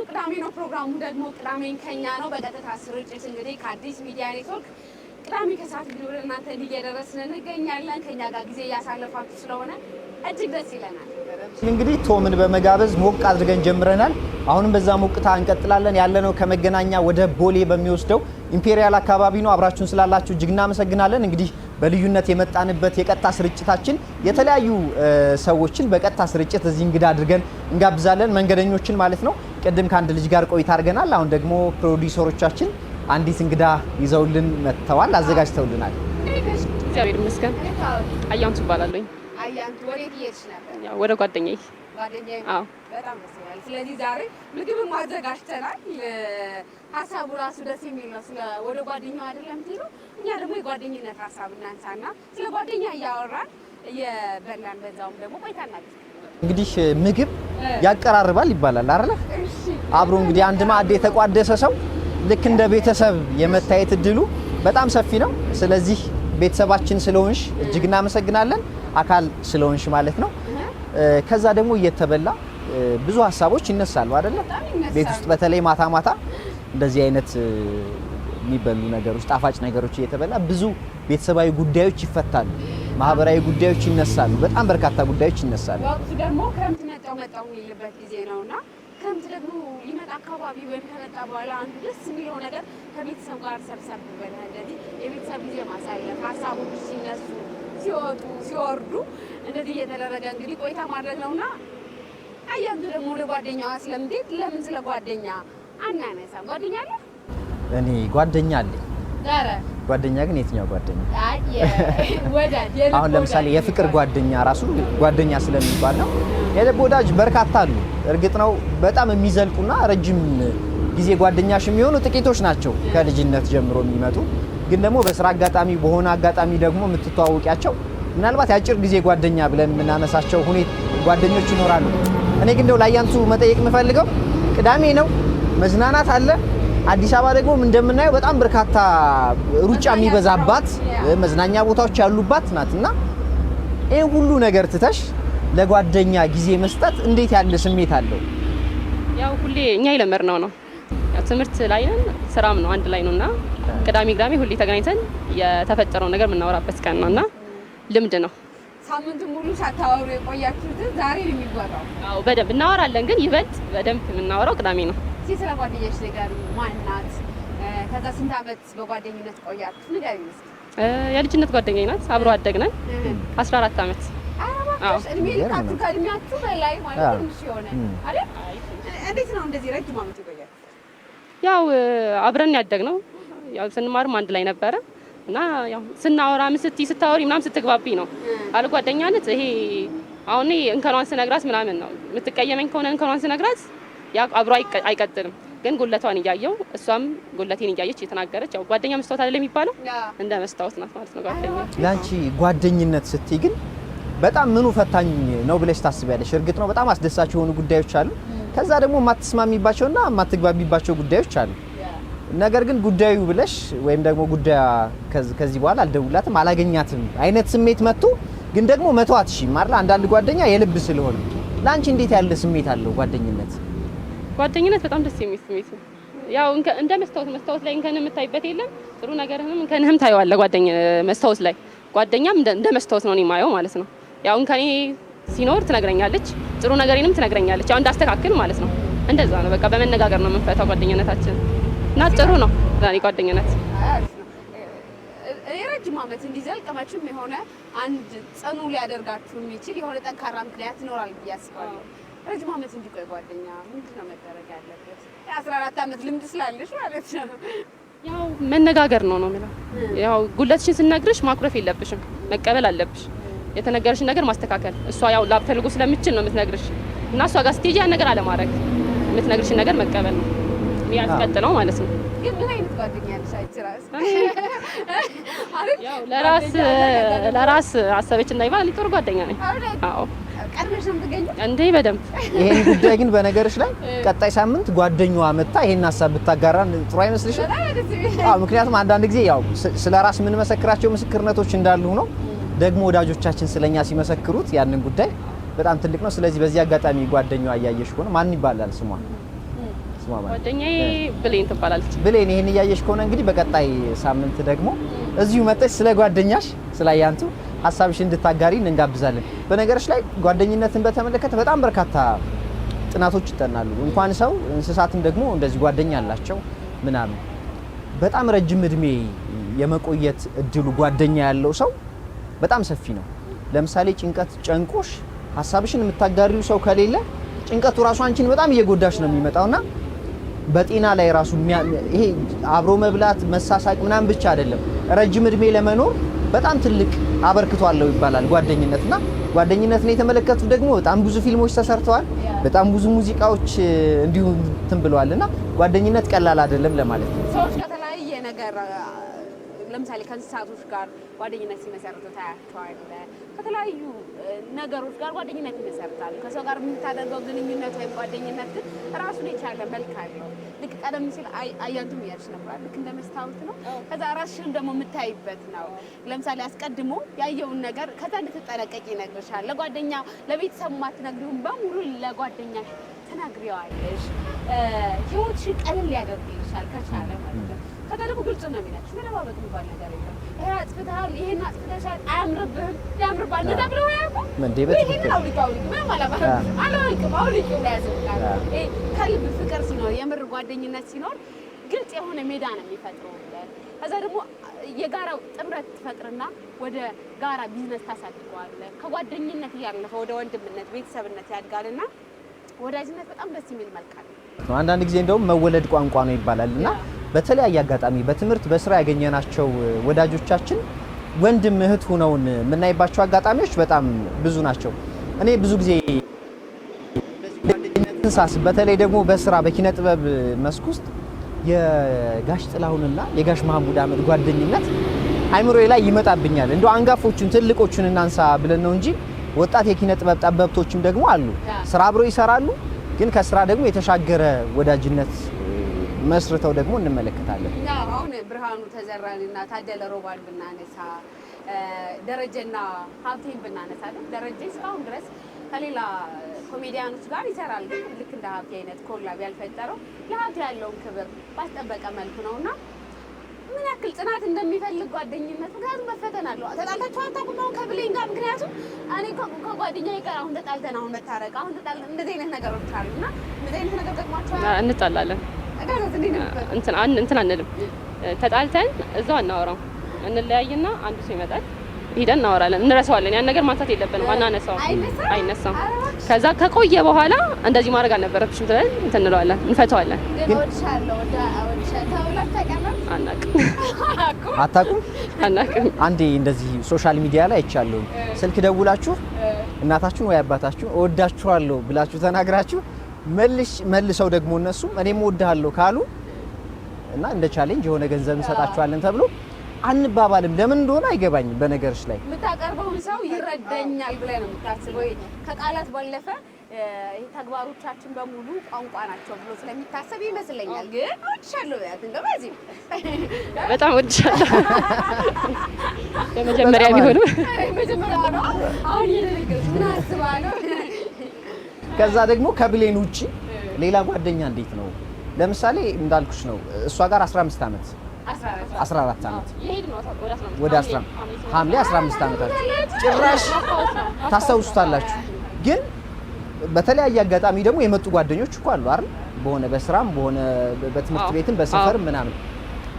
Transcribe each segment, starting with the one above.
ቅዳሜ ነው ፕሮግራሙ ደግሞ ቅዳሜን ከኛ ነው በቀጥታ ስርጭት እንግዲህ ከአዲስ ሚዲያ ኔትወርክ ቅዳሜ ከሰዓት እንግዲህ ወደ እናንተ እየደረስን እንገኛለን። ከኛ ጋር ጊዜ እያሳለፋችሁ ስለሆነ እጅግ ደስ ይለናል። እንግዲህ ቶምን በመጋበዝ ሞቅ አድርገን ጀምረናል። አሁንም በዛ ሞቅታ እንቀጥላለን። ያለነው ከመገናኛ ወደ ቦሌ በሚወስደው ኢምፔሪያል አካባቢ ነው። አብራችሁን ስላላችሁ እጅግ እናመሰግናለን። እንግዲህ በልዩነት የመጣንበት የቀጥታ ስርጭታችን የተለያዩ ሰዎችን በቀጥታ ስርጭት እዚህ እንግዳ አድርገን እንጋብዛለን፣ መንገደኞችን ማለት ነው። ቅድም ከአንድ ልጅ ጋር ቆይታ አድርገናል። አሁን ደግሞ ፕሮዲውሰሮቻችን አንዲት እንግዳ ይዘውልን መጥተዋል፣ አዘጋጅተውልናል። እግዚአብሔር ይመስገን። አያንቱ እባላለሁ። አያንቱ ወዴት እየሄድሽ ነበር? ያው ወደ ጓደኛዬ። ጓደኛዬ? አዎ። በጣም ደስ ይላል። ስለዚህ ዛሬ ምግብም አዘጋጅተናል። ሀሳቡ ራሱ ደስ የሚል ነው። ስለ ወደ ጓደኛው አይደለም ትሉ እኛ ደግሞ የጓደኝነት ሀሳብ እናንሳና ስለ ጓደኛ እያወራን እየበላን በዛውም ደግሞ ቆይታ እናድርግ። እንግዲህ ምግብ ያቀራርባል ይባላል አይደል? አብሮ እንግዲህ አንድ ማዕድ የተቋደሰ ሰው ልክ እንደ ቤተሰብ የመታየት እድሉ በጣም ሰፊ ነው። ስለዚህ ቤተሰባችን ስለሆንሽ እጅግ እናመሰግናለን። አካል ስለሆንሽ ማለት ነው። ከዛ ደግሞ እየተበላ ብዙ ሀሳቦች ይነሳሉ አይደል? ቤት ውስጥ በተለይ ማታ ማታ እንደዚህ አይነት የሚበሉ ነገሮች፣ ጣፋጭ ነገሮች እየተበላ ብዙ ቤተሰባዊ ጉዳዮች ይፈታሉ፣ ማህበራዊ ጉዳዮች ይነሳሉ፣ በጣም በርካታ ጉዳዮች ይነሳሉ። ወቅቱ ደግሞ ክረምት መጣው የሚልበት ጊዜ ነውና ክረምት ደግሞ ሊመጣ አካባቢ ወይ ከመጣ በኋላ አንዱ ደስ የሚለው ነገር ከቤተሰብ ጋር ሰብሰብ ብለን እንደዚህ የቤተሰብ ጊዜ ማሳለፍ፣ ሀሳቦች ሲነሱ ሲወጡ ሲወርዱ እንደዚህ እየተደረገ እንግዲህ ቆይታ ማድረግ ነውና አያንቱ ደግሞ ወደ ጓደኛዋ ስለምትሄድ ለምን ስለ ጓደኛ አናነሳም? ጓደኛ አለ? እኔ ጓደኛ አለኝ። ዳረ ጓደኛ ግን የትኛው ጓደኛ? ወዳጅ አሁን ለምሳሌ የፍቅር ጓደኛ ራሱ ጓደኛ ስለሚባል ነው። የልብ ወዳጅ በርካታ አሉ። እርግጥ ነው በጣም የሚዘልቁና ረጅም ጊዜ ጓደኛሽ የሚሆኑ ጥቂቶች ናቸው ከልጅነት ጀምሮ የሚመጡ። ግን ደግሞ በስራ አጋጣሚ በሆነ አጋጣሚ ደግሞ የምትተዋወቂያቸው ምናልባት የአጭር ጊዜ ጓደኛ ብለን የምናነሳቸው ጓደኞች ይኖራሉ። እኔ ግን እንደው ላያንቱ መጠየቅ የምፈልገው ቅዳሜ ነው፣ መዝናናት አለ። አዲስ አበባ ደግሞ እንደምናየው በጣም በርካታ ሩጫ የሚበዛባት መዝናኛ ቦታዎች ያሉባት ናትና ይሄ ሁሉ ነገር ትተሽ ለጓደኛ ጊዜ መስጠት እንዴት ያለ ስሜት አለው? ያው ሁሌ እኛ የለመድነው ነው። ያው ትምህርት ላይ ነን፣ ስራም ነው አንድ ላይ ነውና ቅዳሜ ሁሌ ተገናኝተን የተፈጠረው ነገር የምናወራበት ቀን ነውና ልምድ ነው። ሳምንቱ ሙሉ ሳታወሩ የቆያችሁት ዛሬ ነው የሚወራው? አዎ በደንብ እናወራለን፣ ግን ይበልጥ በደንብ የምናወራው ቅዳሜ ነው። ስለ ጓደኛሽ ነገር ማን ናት? ከዛ ስንት ዓመት በጓደኝነት ቆያችሁ? ንገሪኝ እስኪ። የልጅነት ጓደኛዬ ናት። አብሮ አደግነን 14 ዓመት። አዎ እድሜ ልካችሁ ከእድሜያችሁ በላይ ማለት ትንሽ የሆነ አይደል? እንዴት ነው እንደዚህ ረጅም ዓመት የቆያችሁ? ያው አብረን ያደግነው ያው ስንማርም አንድ ላይ ነበረ እና ያው ስናወራ ስታወሪ ምናምን ስትግባቢ ነው አለ ጓደኛነት። ይሄ አሁን እንከኗን ስነግራት ምናምን ነው የምትቀየመኝ ከሆነ እንከኗን ስነግራት ያ አብሮ አይቀጥልም። ግን ጉለቷን እያየው እሷም ጉለቴን እያየች እየተናገረች ያው ጓደኛ መስታወት አይደለም የሚባለው እንደ መስታወት ናት ማለት ነው ጓደኛ። ላንቺ ጓደኝነት ስትይ ግን በጣም ምኑ ፈታኝ ነው ብለሽ ታስቢያለሽ? እርግጥ ነው በጣም አስደሳች የሆኑ ጉዳዮች አሉ። ከዛ ደግሞ የማትስማሚባቸውና የማትግባቢባቸው ጉዳዮች አሉ። ነገር ግን ጉዳዩ ብለሽ ወይም ደግሞ ጉዳያ ከዚህ በኋላ አልደውላትም አላገኛትም አይነት ስሜት መጥቶ ግን ደግሞ መተዋት እሺ ማለት አንዳንድ ጓደኛ የልብ ስለሆነ ላንቺ እንዴት ያለ ስሜት አለው ጓደኝነት? ጓደኝነት በጣም ደስ የሚል ስሜት ነው። ያው እንደ መስታወት ላይ እንከን የምታይበት የለም። ጥሩ ነገርህንም እንከንህም ታየዋለህ ጓደኛ መስታወት ላይ። ጓደኛም እንደ መስታወት ነው የማየው ማለት ነው። ያው እንከኔ ሲኖር ትነግረኛለች፣ ጥሩ ነገሬንም ትነግረኛለች። ያው እንዳስተካክል ማለት ነው። እንደዛ ነው በቃ በመነጋገር ነው የምንፈታው ጓደኝነታችን እና ጥሩ ነው ዛሬ ጓደኝነት። ረጅም ዓመት እንዲዘልቅ መቼም የሆነ አንድ ጽኑ ሊያደርጋችሁ የሚችል የሆነ ጠንካራ ምክንያት ይኖራል ብዬ አስባለሁ። ረጅም ዓመት እንዲቆይ ጓደኛ ምንድነው መደረግ ያለበት? 14 ዓመት ልምድ ስላለሽ ማለት ነው። ያው መነጋገር ነው የሚለው። ያው ጉለትሽን ስነግርሽ ማኩረፍ የለብሽም፣ መቀበል አለብሽ። የተነገረሽን ነገር ማስተካከል። እሷ ያው ላትፈልጉ ስለምችል ነው የምትነግርሽ እና እሷ ጋር ስትሄጂ ያን ነገር አለማድረግ፣ የምትነግርሽን ነገር መቀበል ነው ያስቀጥለው ማለት ነው። ግን ምን አይነት ጓደኛ ነሽ? አይችራስ ያው ለራስ አሰበች እንዳይባል ጥሩ ጓደኛ ነኝ። አዎ ቀድመሽ ነው የምትገኘው እንዴ? በደንብ ይሄን ጉዳይ ግን በነገርሽ ላይ ቀጣይ ሳምንት ጓደኛዋ መጣ ይሄን ሐሳብ ብታጋራን ጥሩ አይመስልሽም? አዎ፣ ምክንያቱም አንዳንድ ጊዜ ያው ስለ ራስ ምን መሰክራቸው ምስክርነቶች እንዳሉ ነው ደግሞ ወዳጆቻችን ስለኛ ሲመሰክሩት ያንን ጉዳይ በጣም ትልቅ ነው። ስለዚህ በዚህ አጋጣሚ ጓደኛዋ እያየሽ ከሆነ ማን ይባላል ስሟ? ጓደኛዬ ብሌን ትባላለች። ብሌን ይሄን እያየሽ ከሆነ እንግዲህ በቀጣይ ሳምንት ደግሞ እዚሁ መጥተሽ ስለ ጓደኛሽ ስለ አያንቱ ሐሳብሽ እንድታጋሪ እንጋብዛለን። በነገርሽ ላይ ጓደኝነትን በተመለከተ በጣም በርካታ ጥናቶች ይጠናሉ። እንኳን ሰው እንስሳትም ደግሞ እንደዚህ ጓደኛ አላቸው ምናምን። በጣም ረጅም እድሜ የመቆየት እድሉ ጓደኛ ያለው ሰው በጣም ሰፊ ነው። ለምሳሌ ጭንቀት ጨንቆሽ ሐሳብሽን የምታጋሪው ሰው ከሌለ ጭንቀቱ ራሱ አንቺን በጣም እየጎዳሽ ነው የሚመጣውና በጤና ላይ ራሱ ይሄ አብሮ መብላት መሳሳቅ ምናምን ብቻ አይደለም፣ ረጅም እድሜ ለመኖር በጣም ትልቅ አበርክቶ አለው ይባላል ጓደኝነትና ጓደኝነትን የተመለከቱ ደግሞ በጣም ብዙ ፊልሞች ተሰርተዋል፣ በጣም ብዙ ሙዚቃዎች እንዲሁ እንትን ብለዋልና ጓደኝነት ቀላል አይደለም ለማለት ነው። ሰዎች ከተለያየ ነገር ለምሳሌ ከእንስሳቶች ጋር ጓደኝነት ሲመሰርቱ ታያቸዋለህ። ከተለያዩ ነገሮች ጋር ጓደኝነት ይመሰርታሉ። ከሰው ጋር የምታደርገው ግንኙነት ወይም ጓደኝነት ግን ራሱን የቻለ መልክ አለው። ልክ ቀደም ሲል አያንቱም እያልሽ ነበር፣ ልክ እንደ መስታወት ነው። ከዛ ራስሽን ደግሞ የምታይበት ነው። ለምሳሌ አስቀድሞ ያየውን ነገር ከዛ እንድትጠነቀቂ ይነግርሻል። ለጓደኛ ለቤተሰብ ማትነግሪውን በሙሉ ለጓደኛሽ ትነግሪዋለሽ። ህይወትሽን ቀለል ሊያደርግልሻል ከቻለ ማለት ነው። ከዛ ደግሞ ግልጽ ነው የሚነግርሽ። መደባበቅ የሚባል ነገር የለም። ይሄ አጥፍተሃል፣ ይሄን አጥፍተሻል፣ አያምርብህም፣ ያምርባል እንደዛ ብለው ያውቁ ይሄንን አውልቀው ምንም አላወልቅም አውልቂው ላይ ያስብቃል። ከልብ ፍቅር ሲኖር የምር ጓደኝነት ሲኖር ግልጽ የሆነ ሜዳ ነው የሚፈጥረው። ከዛ ደግሞ የጋራ ጥምረት ትፈጥርና ወደ ጋራ ቢዝነስ ታሳድገዋለህ። ከጓደኝነት እያለፈ ወደ ወንድምነት ቤተሰብነት ያድጋልና ወዳጅነት በጣም ደስ የሚል መልክ አለው። አንዳንድ ጊዜ እንደውም መወለድ ቋንቋ ነው ይባላልና በተለያየ አጋጣሚ በትምህርት በስራ ያገኘናቸው ወዳጆቻችን ወንድም እህት ሆነውን የምናይባቸው አጋጣሚዎች በጣም ብዙ ናቸው። እኔ ብዙ ጊዜ ጓደኝነትን ሳስብ በተለይ ደግሞ በስራ በኪነ ጥበብ መስክ ውስጥ የጋሽ ጥላሁንና የጋሽ መሐሙድ አህመድ ጓደኝነት አይምሮዬ ላይ ይመጣብኛል። እንደው አንጋፎቹን ትልቆቹን እናንሳ ብለን ነው እንጂ ወጣት የኪነ ጥበብ ጠበብቶችም ደግሞ አሉ። ስራ አብረው ይሰራሉ፣ ግን ከስራ ደግሞ የተሻገረ ወዳጅነት መስርተው ደግሞ እንመለከታለን። አሁን ብርሃኑ ተዘራንና ታደለ ሮባን ብናነሳ፣ ደረጀና ሀብቴን ብናነሳ፣ ደረጀ እስካሁን ድረስ ከሌላ ኮሜዲያኖች ጋር ይሰራል። ግን ልክ እንደ ሀብቴ አይነት ኮላብ ያልፈጠረው ለሀብቴ ያለውን ክብር ባስጠበቀ መልኩ ነውና ምን ያክል ጽናት እንደሚፈልግ ጓደኝነት። ምክንያቱም መፈተን አለው። ተጣልታችሁ አታውቁም አሁን ከብሌን ጋር? ምክንያቱም እኔ ከጓደኛዬ ጋር አሁን ተጣልተን አሁን መታረቅ አሁን ተጣልተን እንደዚህ አይነት ነገሮች አሉና እንደዚህ አይነት ነገር ገጥሟቸዋል? እንጣላለን እንትን አንልም። ተጣልተን እዛው አናወራው፣ እንለያይና አንዱ ሰው ይመጣል፣ ሄደን እናወራለን፣ እንረሳዋለን። ያን ነገር ማንሳት የለብንም፣ አናነሳው፣ አይነሳም። ከዛ ከቆየ በኋላ እንደዚህ ማድረግ አልነበረብሽም ብለን እንትን እንለዋለን፣ እንፈታዋለን። አናውቅም። አንዴ እንደዚህ ሶሻል ሚዲያ ላይ አይቻለሁ። ስልክ ደውላችሁ እናታችሁን ወይ አባታችሁን እወዳችኋለሁ ብላችሁ ተናግራችሁ መልሰው ደግሞ እነሱ እኔም እወድሃለሁ ካሉ እና እንደ ቻሌንጅ የሆነ ገንዘብ እንሰጣችኋለን ተብሎ አንባባልም። ለምን እንደሆነ አይገባኝም። በነገርሽ ላይ የምታቀርበውን ሰው ይረዳኛል ብለህ ነው የምታስበው። ከቃላት ባለፈ ተግባሮቻችን በሙሉ ቋንቋ ናቸው ብሎ ስለሚታሰብ ይመስለኛል። ግን እወድሻለሁ ያት እንደዚህ በጣም እወድሻለሁ የመጀመሪያ ቢሆንም መጀመሪያ ነው። አሁን ይልልግስ ምን አስባለሁ። ከዛ ደግሞ ከብሌን ውጪ ሌላ ጓደኛ እንዴት ነው? ለምሳሌ እንዳልኩሽ ነው እሷ ጋር 15 ዓመት 14 ዓመት ወደ 15 ሐምሌ 15 ዓመታችሁ ጭራሽ ታስታውሱታላችሁ። ግን በተለያየ አጋጣሚ ደግሞ የመጡ ጓደኞች እኮ አሉ አይደል? በሆነ በስራም በሆነ በትምህርት ቤትም በሰፈርም ምናምን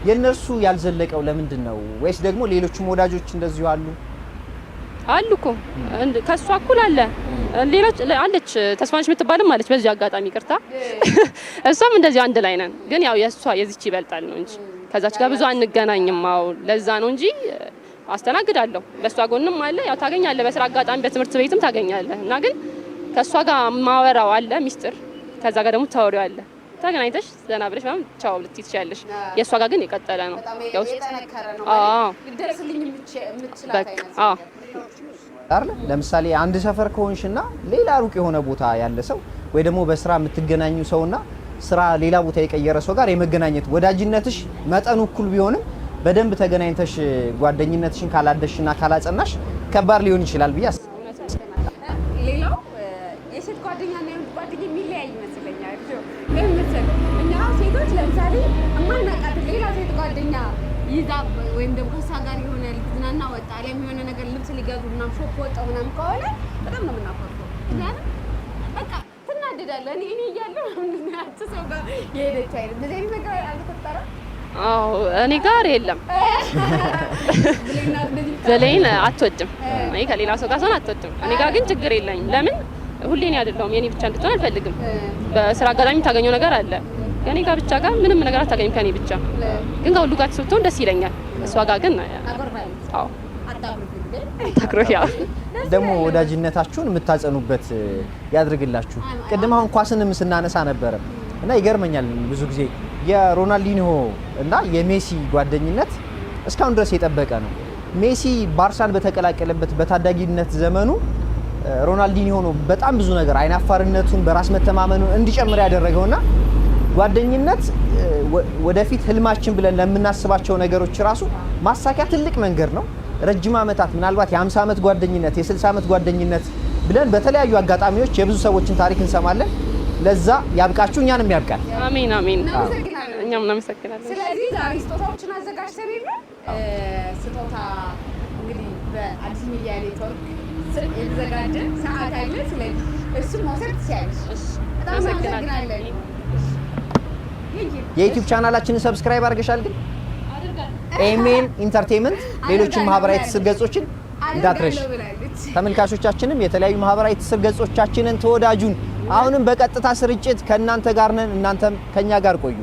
የነርሱ ያልዘለቀው ለምንድን ነው? ወይስ ደግሞ ሌሎችም ወዳጆች እንደዚሁ አሉ እኮ ከሷ እኩል አለ። ሌሎች አለች ተስፋንሽ የምትባልም አለች። በዚህ አጋጣሚ ይቅርታ እሷም እንደዚህ አንድ ላይ ነን። ግን ያው የሷ የዚች ይበልጣል ነው እንጂ ከዛች ጋር ብዙ አንገናኝም። አው ለዛ ነው እንጂ አስተናግዳለሁ። በሷ ጎንም አለ ያው ታገኛለህ፣ በስራ አጋጣሚ በትምህርት ቤትም ታገኛለህ። እና ግን ከሷ ጋር ማወራው አለ ሚስጥር፣ ከዛ ጋር ደግሞ ታወሪው አለ። ተገናኝተሽ ዘና ብለሽ ማለት ቻው ልትይ ትችያለሽ። የሷ ጋር ግን የቀጠለ ነው። ያው የጠነከረ ነው ማለት ልደርስልኝ የምትችላት አይነት አይደል? ለምሳሌ አንድ ሰፈር ከሆንሽና ሌላ ሩቅ የሆነ ቦታ ያለ ሰው ወይ ደግሞ በስራ የምትገናኙ ሰውና ስራ ሌላ ቦታ የቀየረ ሰው ጋር የመገናኘት ወዳጅነትሽ መጠኑ እኩል ቢሆንም በደንብ ተገናኝተሽ ጓደኝነትሽን ካላደሽና ካላጸናሽ ከባድ ሊሆን ይችላል ብዬ ሌላው የሴት ጓደኛና የወንድ ጓደኛ የሚለያይ ይመስለኛል። ለምን መሰለህ? እኛ ሴቶች ለምሳሌ የማናውቃት ሌላ ሴት ጓደኛ ይዛ ወይም ደግሞ ከእሷ ጋር የሆነ ልትዝናና ወጣ አሊያም የሆነ ነገር ልብስ ሊገዙ ምናምን ሾፕ ወጣው ምናምን ከሆነ በጣም ነው የምናፈርፈው። ምክንያቱም በቃ ትናደዳለህ። እኔ እያለሁ ምንድነው ሰው ጋር የሄደች አይደል? እንደዚህ አይነት ነገር አልተፈጠረም? አዎ እኔ ጋር የለም። ብሌን አትወድም። እኔ ከሌላ ሰው ጋር ሰውን አትወድም። እኔ ጋር ግን ችግር የለኝም። ለምን ሁሌ እኔ አይደለሁም የኔ ብቻ እንድትሆን አልፈልግም። በስራ አጋጣሚ ታገኘው ነገር አለ። ከኔ ጋር ብቻ ጋር ምንም ነገር አታገኝም ከኔ ብቻ። ግን ከሁሉ ጋር ስትሆን ደስ ይለኛል። እሷ ጋር ግን አዎ ታክሮያ ደግሞ ወዳጅነታችሁን የምታጸኑበት ያድርግላችሁ። ቅድም አሁን ኳስንም ስናነሳ ነበረ እና ይገርመኛል ብዙ ጊዜ የሮናልዲኒሆ እና የሜሲ ጓደኝነት እስካሁን ድረስ የጠበቀ ነው። ሜሲ ባርሳን በተቀላቀለበት በታዳጊነት ዘመኑ ሮናልዲኒሆ ነው በጣም ብዙ ነገር አይናፋርነቱን በራስ መተማመኑን እንዲጨምር ያደረገውና ጓደኝነት ወደፊት ህልማችን ብለን ለምናስባቸው ነገሮች ራሱ ማሳኪያ ትልቅ መንገድ ነው። ረጅም ዓመታት ምናልባት የ50 ዓመት ጓደኝነት የ60 ዓመት ጓደኝነት ብለን በተለያዩ አጋጣሚዎች የብዙ ሰዎችን ታሪክ እንሰማለን። ለዛ ያብቃችሁ፣ እኛንም ያብቃል። አሜን አሜን። እኛም እናመሰግናለን። ስለዚህ ዛሬ ስጦታዎችን አዘጋጅተን ስጦታ እንግዲህ በአዲስ ሚዲያ ኔትወርክ የተዘጋጀ ሰዓት አለ። ስለዚህ እሱን መውሰድ ትችያለሽ። በጣም እናመሰግናለን። የዩቲዩብ ቻናላችንን ሰብስክራይብ አድርገሻል? ግን ኤሜን ኢንተርቴይንመንት ሌሎችን ማህበራዊ ትስስር ገጾችን እንዳትረሽ። ተመልካቾቻችንም የተለያዩ ማህበራዊ ትስስር ገጾቻችንን ተወዳጁን። አሁንም በቀጥታ ስርጭት ከእናንተ ጋር ነን። እናንተም ከኛ ጋር ቆዩ።